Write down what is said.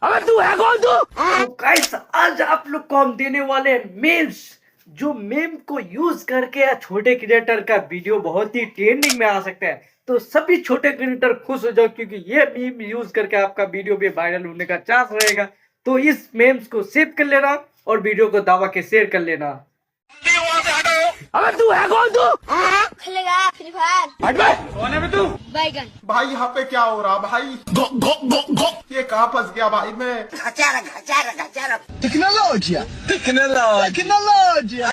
अबे तू है कौन तू? तो गाइस आज आप लोग को हम देने वाले हैं मेम्स, जो मेम को यूज करके या छोटे क्रिएटर का वीडियो बहुत ही ट्रेंडिंग में आ सकता है। तो सभी छोटे क्रिएटर खुश हो जाओ क्योंकि ये मीम यूज करके आपका वीडियो भी वायरल होने का चांस रहेगा। तो इस मेम्स को सेव कर लेना और वीडियो को दबा के शेयर कर लेना। अबे तू है कौन तू? खेलेगा फ्री फायर। हट बे, कौन है बे तू? बैगन। भाई यहाँ पे क्या हो रहा भाई? ये कहाँ फंस गया भाई मैं? टेक्नोलॉजी